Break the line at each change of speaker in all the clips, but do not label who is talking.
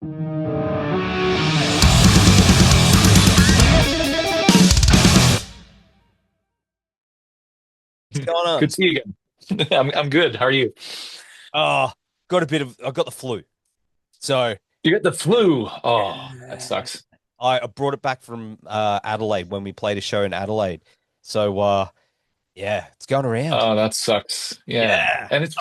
What's going on?
Good to see you again. I'm good. How are you?
Oh, I got the flu. So
You got the flu. Oh, that
yeah,
sucks.
I brought it back from Adelaide when we played a show in Adelaide. So yeah, it's going around.
Oh, that sucks. Yeah.
Yeah.
And it's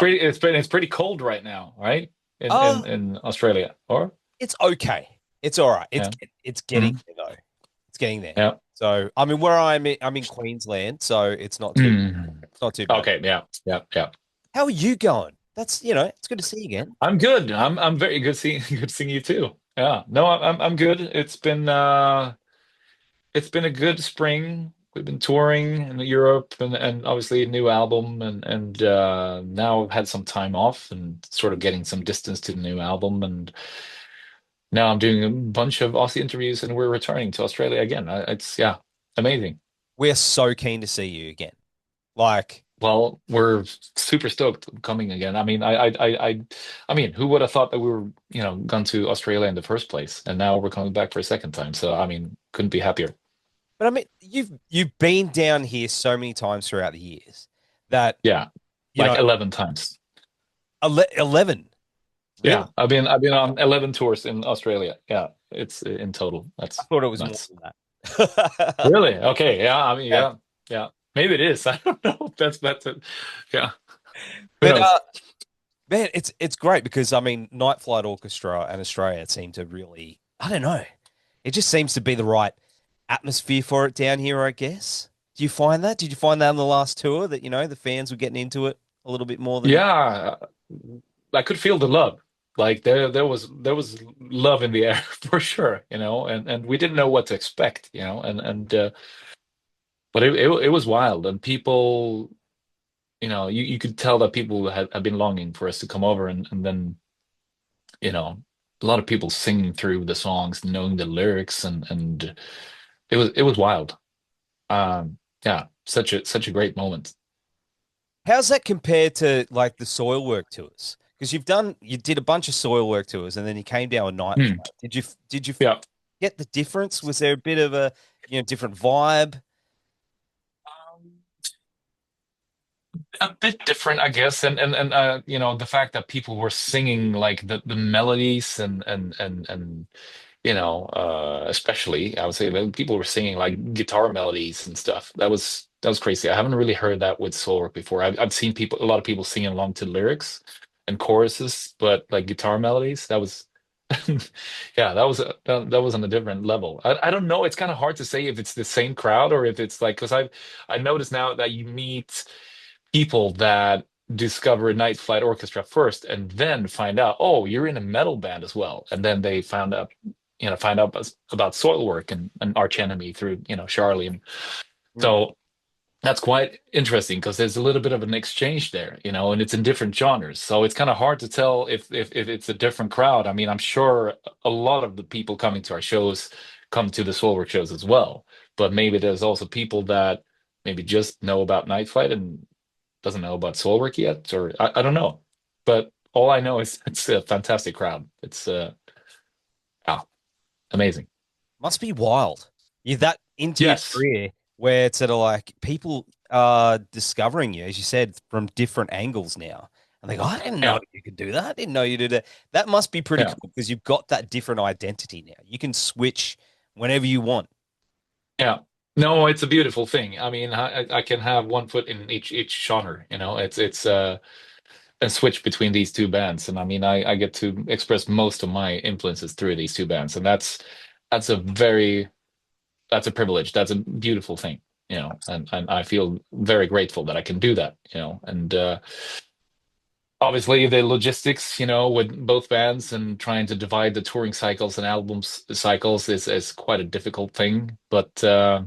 pretty cold right now, right? In
Uh,
in in Australia. Or
it's okay. It's all right.
yeah.
It's getting
Hmm.
there though. It's getting there.
Yeah.
So I mean, I'm in Queensland, so
Mm.
it's not too bad.
Okay, yeah. Yeah, yeah.
How are you going? That's it's good to see you again.
I'm good. I'm very good seeing good seeing you too. Yeah. No, I'm good. It's been a good spring. We've been touring in Europe and obviously a new album and now I've had some time off and sort of getting some distance to the new album and now I'm doing a bunch of Aussie interviews and we're returning to Australia again. It's yeah, amazing.
We're so keen to see you again. Like,
Well, we're super stoked coming again. I mean, who would have thought that we were, gone to Australia in the first place, and now we're coming back for a second time. So, I mean, couldn't be happier.
but I mean, you've been down here so many times throughout the years that
Yeah,
you
like
know
11 times.
11.
Yeah,
Really?
I've been on 11 tours in Australia. Yeah, it's in total.
I
That's
thought it was more
nuts.
than that.
Really? Okay. Yeah. I mean,
Yeah.
yeah, yeah. Maybe it is. I don't know. That's it. Yeah. Who
But
knows?
man, it's great because I mean, Night Flight Orchestra and Australia seem to really, I don't know, it just seems to be the right atmosphere for it down here, I guess. Do you find that? Did you find that on the last tour that the fans were getting into it a little bit more than?
Yeah, I could feel the love. Like there was love in the air for sure, and we didn't know what to expect, and but it was wild, and people, you could tell that people had been longing for us to come over, and then you know a lot of people singing through the songs, knowing the lyrics, and it was wild. Yeah, such a great moment.
How's that compared to like the soil work tours? Because you did a bunch of soil work tours and then you came down a night
Hmm.
flight. Did you
Yeah.
get the difference? Was there a bit of a different vibe?
A bit different, I guess, and the fact that people were singing like the melodies and especially I would say that people were singing like guitar melodies and stuff. That was crazy. I haven't really heard that with Soilwork before. I've seen a lot of people singing along to lyrics and choruses, but like guitar melodies, that was yeah, that was on a different level. I don't know. It's kind of hard to say if it's the same crowd or if it's like because I noticed now that you meet people that discover Night Flight Orchestra first and then find out, oh, you're in a metal band as well. And then they find out about Soilwork and Arch Enemy through, Charlie. And
Mm.
so that's quite interesting because there's a little bit of an exchange there, and it's in different genres. So it's kind of hard to tell if it's a different crowd. I mean, I'm sure a lot of the people coming to our shows come to the Soilwork shows as well. But maybe there's also people that maybe just know about Night Flight and doesn't know about Soilwork yet, or I don't know. But all I know is it's a fantastic crowd. It's wow, amazing.
Must be wild. You're that into your
Yes.
career where it's sort of like people are discovering you, as you said, from different angles now. And they go, I didn't know
Yeah.
you could do that. I didn't know you did that. That must be pretty
Yeah.
cool because you've got that different identity now. You can switch whenever you want.
Yeah. No, it's a beautiful thing. I mean, I can have one foot in each genre, it's a switch between these two bands. And I mean, I get to express most of my influences through these two bands. And that's a very that's a privilege. That's a beautiful thing, and I feel very grateful that I can do that, and obviously the logistics, with both bands and trying to divide the touring cycles and albums cycles is quite a difficult thing. But hey,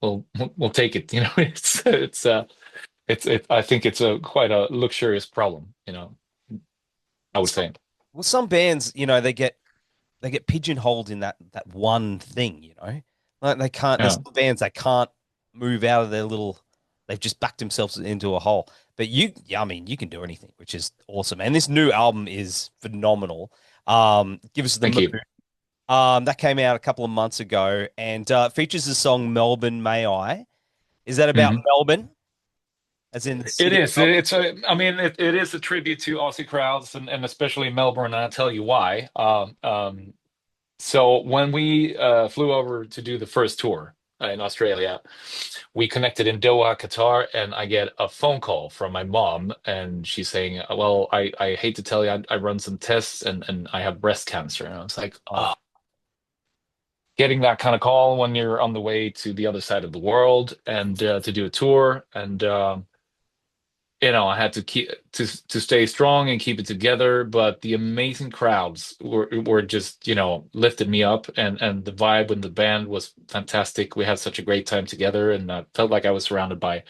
we'll take it. I think it's a quite a luxurious problem, I would
Some,
say.
well, some bands, they get pigeonholed in that one thing, Like they can't, there's
Yeah.
some bands they can't move out of their little, they've just backed themselves into a hole. But yeah, I mean, you can do anything, which is awesome. And this new album is phenomenal. Give us the
Thank
moon.
you.
That came out a couple of months ago, and features the song "Melbourne May I." Is that about
Mhm.
Melbourne, as in the
It
city of
is.
Melbourne?
I mean, it is a tribute to Aussie crowds and especially Melbourne, and I'll tell you why. So when we flew over to do the first tour in Australia, we connected in Doha, Qatar, and I get a phone call from my mom, and she's saying, "Well, I hate to tell you, I run some tests, and I have breast cancer." And I was like,
Oh,
"Oh." Getting that kind of call when you're on the way to the other side of the world and to do a tour, and I had to keep to stay strong and keep it together. But the amazing crowds were just, lifted me up, and the vibe and the band was fantastic. We had such a great time together, and I felt like I was surrounded by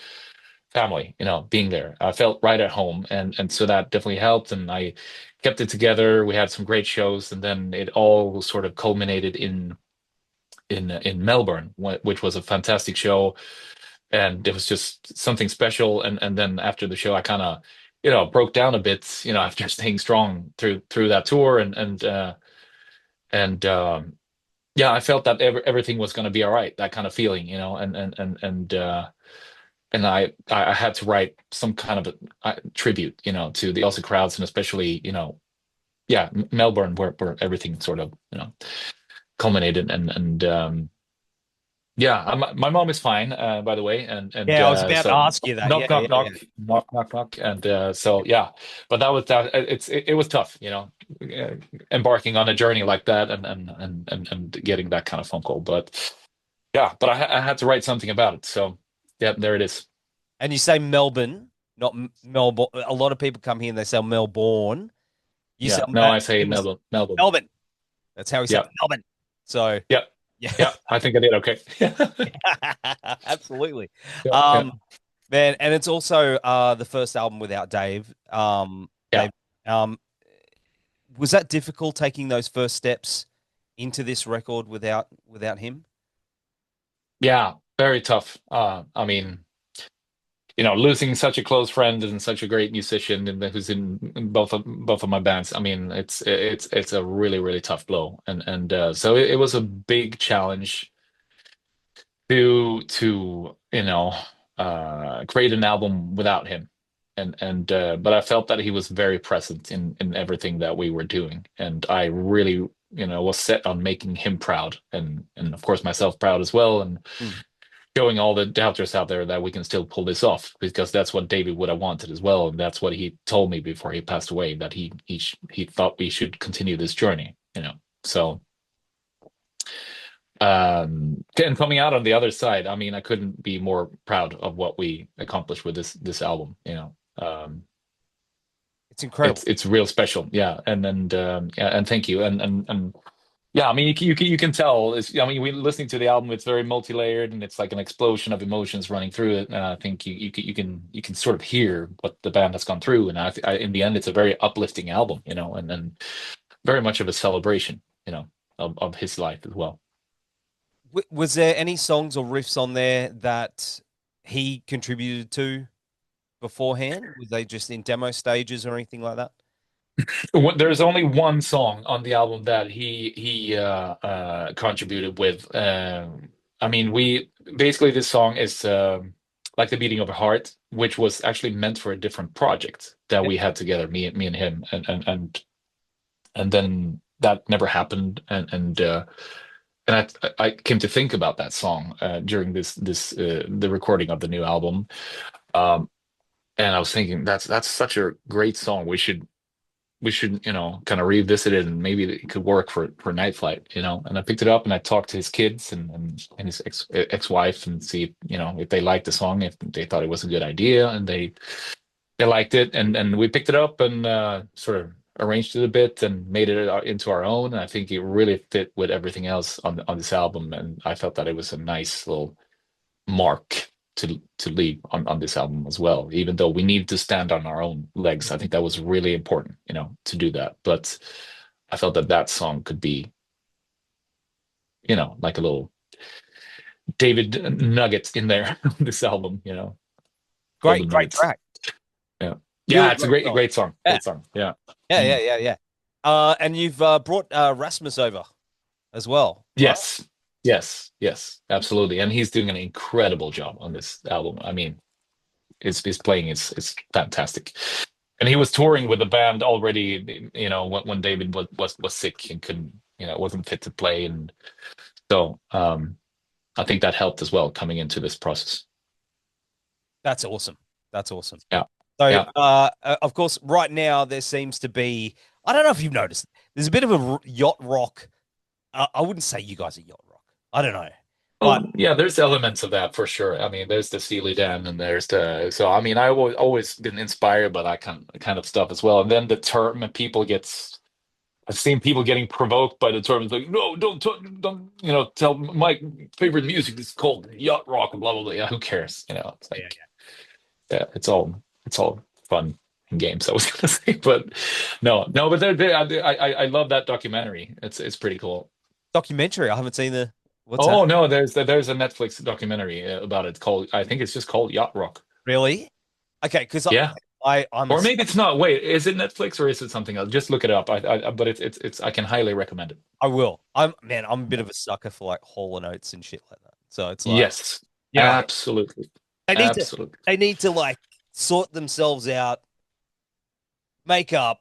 family, being there. I felt right at home, and so that definitely helped. And I kept it together. We had some great shows, and then it all sort of culminated in Melbourne, which was a fantastic show, and it was just something special. And then after the show, I kind of, broke down a bit, after staying strong through that tour, and yeah, I felt that everything was going to be all right. That kind of feeling, and I had to write some kind of a tribute, to the Aussie crowds, and especially, yeah, Melbourne, where everything sort of, culminated, and yeah, my mom is fine, by the way, and
yeah, I was about to
so
ask you that. Yeah,
knock
yeah,
knock
yeah.
knock knock knock knock, and so yeah, but that was that. It was tough, embarking on a journey like that, and getting that kind of phone call. But yeah, but I had to write something about it. So yeah, there it is.
And you say Melbourne, not Melbourne. A lot of people come here and they say Melbourne. You say
Yeah, no, I say
it was
Melbourne, Melbourne.
Melbourne. That's how we say it,
Yeah,
Melbourne. So
yeah,
yeah,
yeah. I think I did okay.
absolutely.
Yeah, yeah,
Um, man, and it's also the first album without Dave.
yeah.
Dave, um, was that difficult taking those first steps into this record without him?
Yeah, very tough. I mean, losing such a close friend and such a great musician, and who's in both of my bands. I mean, it's a really really tough blow, and so it was a big challenge to create an album without him, and but I felt that he was very present in everything that we were doing, and I really was set on making him proud, and of course myself proud as well, and
Mm.
showing all the doubters out there that we can still pull this off, because that's what David would have wanted as well, and that's what he told me before he passed away, that he thought we should continue this journey. So and coming out on the other side, I mean, I couldn't be more proud of what we accomplished with this album.
It's
It's
incredible.
it's real special, yeah, and yeah, and thank you, and yeah, I mean, you can tell. I mean, we listening to the album, it's very multi-layered, and it's like an explosion of emotions running through it. And I think you can sort of hear what the band has gone through, and in the end, it's a very uplifting album, and then very much of a celebration, of his life as well.
Was there any songs or riffs on there that he contributed to beforehand? Was they just in demo stages or anything like that?
There's only one song on the album that he contributed with. I mean, we basically, this song is like the beating of a heart, which was actually meant for a different project that
Yeah.
we had together, me and him, and then that never happened, and I came to think about that song during this the recording of the new album, um, and I was thinking that's such a great song. We should kind of revisit it, and maybe it could work for Night Flight. And I picked it up and I talked to his kids and his ex-wife, and see if they liked the song, if they thought it was a good idea, and they liked it, and we picked it up and sort of arranged it a bit and made it into our own. And I think it really fit with everything else on this album, and I felt that it was a nice little mark to leave on this album as well. Even though we needed to stand on our own legs, I think that was really important, to do that. But I felt that that song could be, like a little David nugget in there on this album,
Great,
golden
great
nuggets.
track.
Yeah.
Really
Yeah, it's a
great
great
song.
great song.
Yeah,
Great song. Yeah.
yeah, yeah,
Mm.
yeah, yeah. And you've brought Rasmus over as well, right?
Yes. Yes. Yes. Absolutely. And he's doing an incredible job on this album. I mean, his playing is fantastic. And he was touring with the band already, when David was sick and couldn't, wasn't fit to play. And so I think that helped as well coming into this process.
That's awesome. That's awesome.
Yeah.
So,
Yeah.
of course, right now there seems to be, I don't know if you've noticed, there's a bit of a yacht rock. I wouldn't say you guys are yacht rock. I don't know. But
Oh, yeah, there's elements of that for sure. I mean, there's the Steely Dan and there's so I mean, I've always been inspired by that kind of stuff as well. And then the term and people gets I've seen people getting provoked by the term. It's like, no, don't, tell my favorite music is called yacht rock and blah blah blah. Yeah, who cares? It's
yeah,
like, yeah, it's all fun and games. I was gonna say, but no, but I love that documentary. It's pretty cool.
documentary. I haven't seen the, what's that?
Oh no, there's a Netflix documentary about it called. I think it's just called Yacht Rock.
Really? Okay, because
Yeah,
I'm a,
or maybe it's not. Wait, is it Netflix or is it something else? Just look it up. But it's. I can highly recommend it.
I will. I'm a bit of a sucker for like Hall and Oates and shit like that. So it's like,
Yes,
you know,
absolutely,
they need to
absolutely.
they need to like sort themselves out, make up,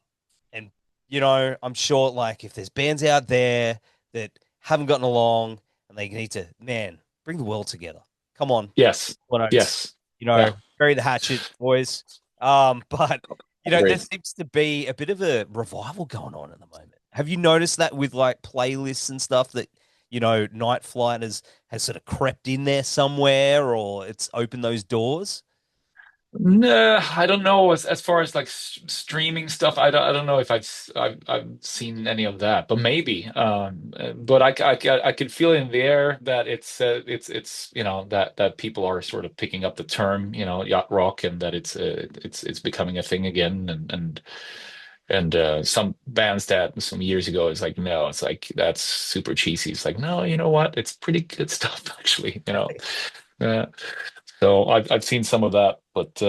and I'm sure like if there's bands out there that haven't gotten along and they need to, man, bring the world together. Come on,
Yes,
Hall and Oates,
yes, yeah,
bury the hatchet, boys. But there
great.
seems to be a bit of a revival going on at the moment. Have you noticed that with like playlists and stuff that Night Flight has sort of crept in there somewhere, or it's opened those doors?
No, I don't know. As far as like streaming stuff, I don't know if I've seen any of that, but maybe. But I could feel in the air that it's that people are sort of picking up the term yacht rock and that it's becoming a thing again and some bands that some years ago it's like no, it's like that's super cheesy. It's like no, you know what? It's pretty good stuff actually. Uh, so I've seen some of that, but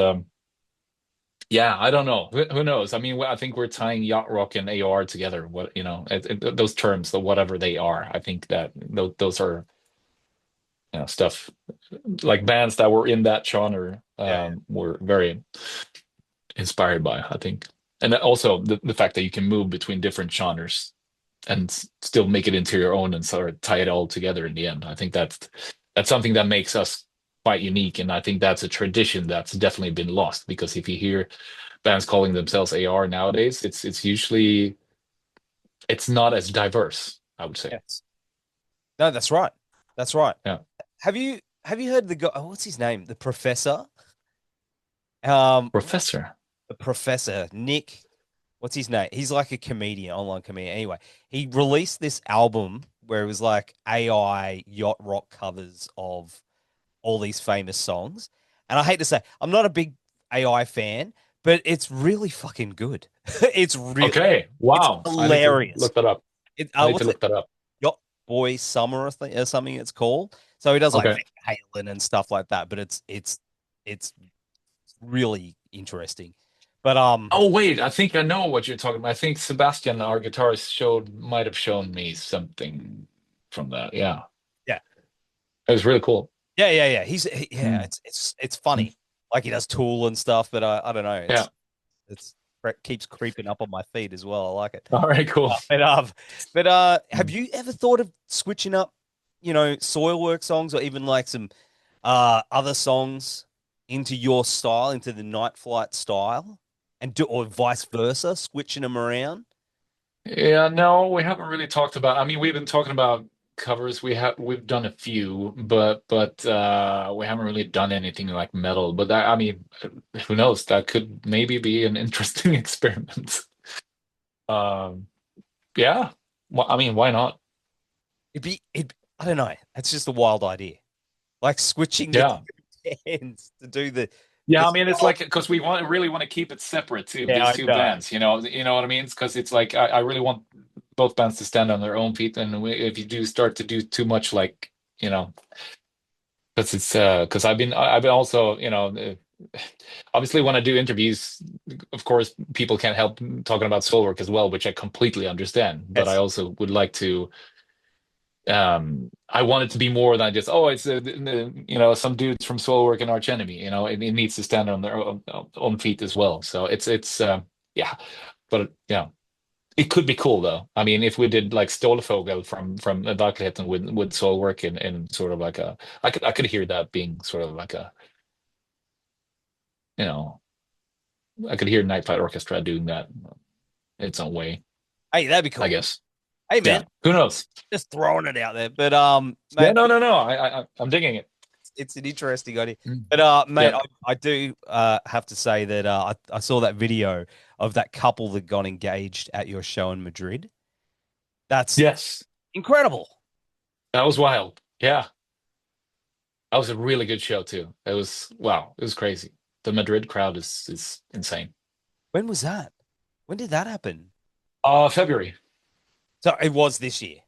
yeah, I don't know. Who knows? I mean, I think we're tying yacht rock and AR together. What those terms, the whatever they are. I think that those are stuff like bands that were in that genre
Yeah,
were very inspired by. I think, and also the fact that you can move between different genres and still make it into your own and sort of tie it all together in the end. I think that's something that makes us quite unique, and I think that's a tradition that's definitely been lost because if you hear bands calling themselves AR nowadays, it's usually it's not as diverse, I would say.
yes. No, that's right. That's right.
Yeah.
Have you heard the guy? Oh, what's his name? The professor. Um,
Professor.
the professor Nick. What's his name? He's like a comedian, online comedian. Anyway, he released this album where it was like AI yacht rock covers of all these famous songs. And I hate to say, I'm not a big AI fan, but it's really fucking good.
Okay.
It's
Wow. I need to
hilarious.
look that up. I need to
What's it?
look that up.
Yacht Boy Summer, I think, or something it's called. So he does like
Okay.
Van Halen and stuff like that, but it's really interesting. But
Oh wait, I think I know what you're talking about. I think Sebastian, our guitarist, might have shown me something from that. Yeah.
yeah,
It was really cool.
yeah.
Mm.
It's funny. Like he does Tool and stuff, but I don't know.
Yeah.
It's keeps creeping up on my feed as well. I like it.
All right, cool.
Have you ever thought of switching up, Soilwork songs or even like some other songs into your style, into the Night Flight style, and or vice versa, switching them around?
Yeah, no, we haven't really talked about. I mean, we've been talking about covers. We've done a few, but we haven't really done anything like metal. But I mean, who knows? That could maybe be an interesting experiment. Um, yeah. Well, I mean, why not?
I don't know. It's just a wild idea. Like switching the
Yeah.
two bands to do the
Yeah, I mean, it's
style.
like because we really want to keep it separate too,
Yeah,
these
I
two
know.
bands. You know what I mean? Because it's like I really want both bands to stand on their own feet, and if you do start to do too much, like because it's because I've been also obviously when I do interviews, of course, people can't help talking about Soilwork as well, which I completely understand. But I
Yes.
also would like to, I want it to be more than just, oh, it's some dudes from Soilwork and Arch Enemy. It needs to stand on their own feet as well. So yeah, but yeah. It could be cool though. I mean, if we did like Stålfågel from Verkligheten with Soilwork in sort of like I could hear that being sort of like a, you know, I could hear Night Flight Orchestra doing that in its own way,
Hey, that'd be
I
cool.
guess.
Hey,
Yeah.
man,
Who knows?
just throwing it out there. But
Yeah,
mate,
no, no, no. I'm digging it.
it's an interesting idea.
Mm.
But mate,
Yep.
I do have to say that I saw that video of that couple that got engaged at your show in Madrid. That's
Yes.
incredible.
That was wild. Yeah. That was a really good show too. It was wow, it was crazy. The Madrid crowd is insane.
When was that? When did that happen?
February.
So it was this year.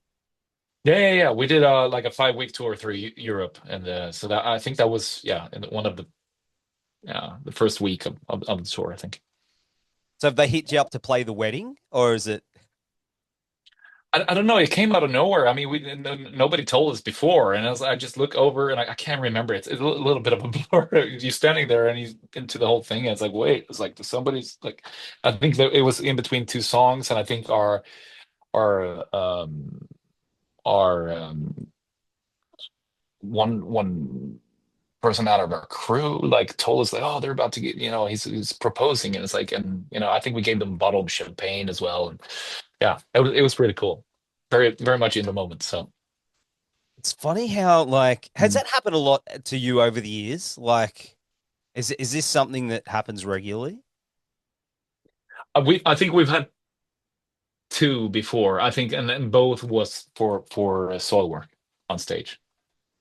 Yeah, yeah, yeah. We did like a 5 week tour through Europe, and so that I think that was yeah, in one of the first week of the tour, I think.
So have they hit you up to play the wedding, or is it?
I don't know. It came out of nowhere. I mean, nobody told us before, and I just look over and I can't remember. It's a little bit of a blur. You're standing there and he's into the whole thing, and it's like, wait, it's like somebody's like, I think that it was in between two songs, and I think our our one person out of our crew like told us like, oh, they're about to get, he's proposing, and it's like, and I think we gave them a bottle of champagne as well, and yeah, it was pretty cool. Very, very much in the moment. So
It's funny how like has
mm.
that happened a lot to you over the years? Like, is this something that happens regularly?
I think we've had two before. I think, and then both was for Soilwork on stage.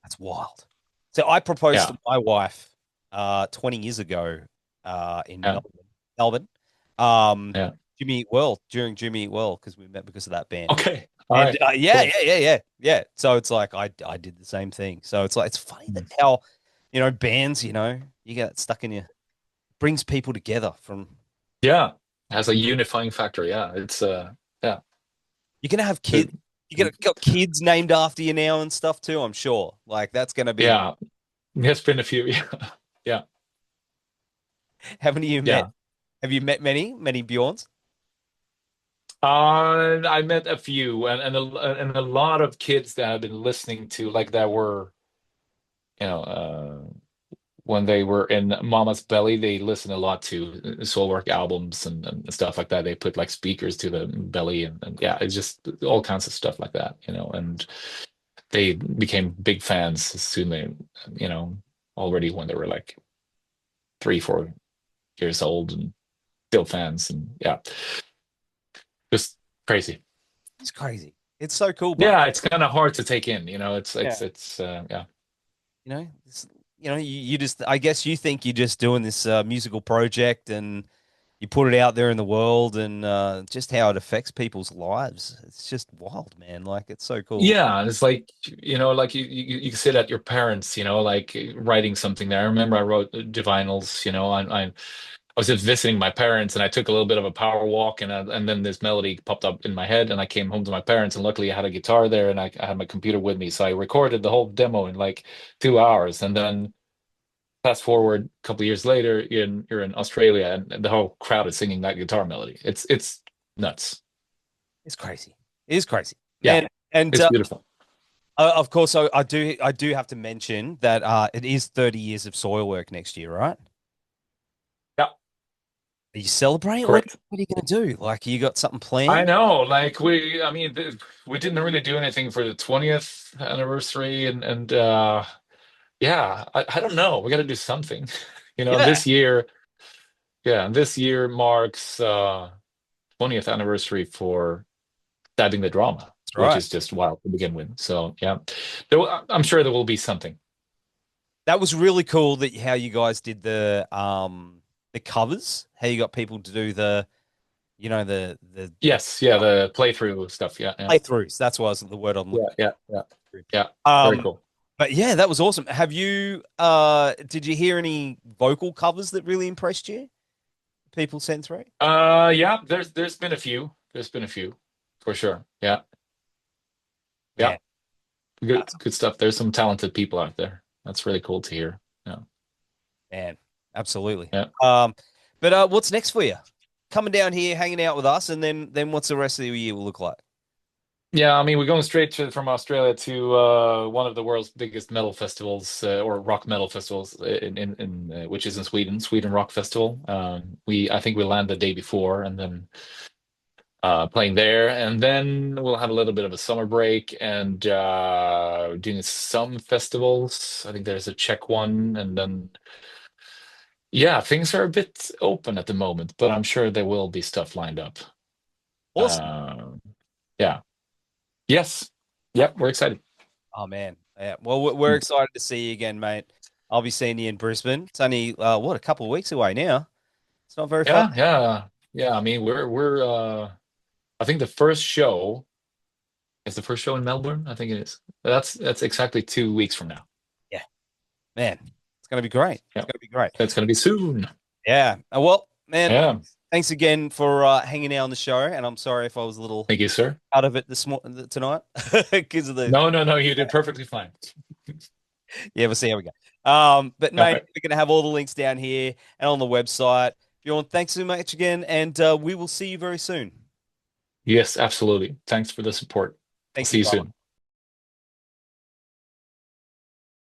That's wild. So I proposed
Yeah,
to my wife 20 years ago in
yeah,
Melbourne. Um
yeah.
Jimmy Eat World during Jimmy Eat World because we met because of that band.
Okay, all
And
right,
yeah,
cool.
yeah, yeah, yeah, yeah. So it's like I did the same thing. So it's like it's funny that
Mm.
how bands, you get stuck in you brings people together from
Yeah, has a unifying factor. Yeah, it's yeah,
you're gonna have kids.
It-
You're gonna got kids named after you now and stuff too, I'm sure. Like that's gonna be
yeah. There's been a few. Yeah, yeah,
how many you met?
yeah.
Have you met many Bjorns?
I met a few, and a lot of kids that have been listening to like that were, you know, when they were in Mama's belly, they listened a lot to Soulwork albums and stuff like that. They put like speakers to the belly, and yeah, it's just all kinds of stuff like that, and they became big fans as soon they, you know, already when they were like 3, 4 years old and still fans, and yeah, just crazy.
It's crazy. It's so cool, but
Yeah, it's kind of hard to take in, It's
yeah,
yeah.
it's, you just I guess you think you're just doing this musical project and you put it out there in the world and just how it affects people's lives. It's just wild, man. Like it's so cool.
Yeah, it's like, like you sit at your parents, like writing something there. I remember I wrote Divinals, I was just visiting my parents and I took a little bit of a power walk, and then this melody popped up in my head, and I came home to my parents, and luckily I had a guitar there, and I had my computer with me. So I recorded the whole demo in like 2 hours, and then fast forward a couple of years later, you're in Australia, and the whole crowd is singing that guitar melody. It's nuts.
It's crazy. It is crazy,
Yeah,
man. And
it's beautiful.
of course, I do have to mention that it is 30 years of soil work next year, right?
Yeah,
Are you celebrating?
correct.
What are you gonna do? Like, you got something
I
planned?
know, like I mean, we didn't really do anything for the 20th anniversary, and yeah, I don't know. We got to do something,
Yeah,
this year. Yeah, and this year marks 20th anniversary for Stabbing the Drama,
that's
which
right.
is just wild to begin with. So yeah, I'm sure there will be something.
That was really cool that how you guys did the covers. How you got people to do the
Yes, yeah, the playthrough stuff. Yeah, yeah,
playthroughs. That's what was the word I'm
yeah,
looking
yeah, yeah,
for.
yeah. Very
Um,
cool.
But yeah, that was awesome. Have you did you hear any vocal covers that really impressed you? People sent through?
Yeah, there's been a few. There's been a few for sure. Yeah, yeah,
Man,
good stuff. There's some talented people out there. That's really cool to hear. Yeah,
man, absolutely.
yeah,
Um, but what's next for you? Coming down here, hanging out with us, and then what's the rest of the year will look like?
yeah. I mean, we're going straight from Australia to one of the world's biggest metal festivals or rock metal festivals in which is in Sweden, Sweden Rock Festival. We I think we land the day before, and then playing there, and then we'll have a little bit of a summer break and doing some festivals. I think there's a Czech one, and then yeah, things are a bit open at the moment, but I'm sure there will be stuff lined up.
Awesome.
Uh, yeah, yes, yep, we're excited.
Oh man, yeah. Well, we're excited to see you again, mate. I'll be seeing you in Brisbane. It's only what, a couple of weeks away now. It's not very far.
Yeah, yeah, yeah. I mean, we're I think the first show is the first show in Melbourne. I think it is. That's exactly 2 weeks from now.
Yeah, man, it's gonna be great. It's
Yeah,
gonna be great.
that's gonna be soon.
Yeah. Well, man,
Yeah,
thanks again for hanging out on the show. And I'm sorry if I was a little
thank you, sir.
out of it tonight because of the.
No, no, no, you did perfectly fine.
Yeah, we'll see how we go. But
All
mate,
right.
we're gonna have all the links down here and on the website. Bjorn, thanks so much again, and we will see you very soon.
Yes, absolutely. Thanks for the support. I'll
Thank
see
you,
you
brother.
soon.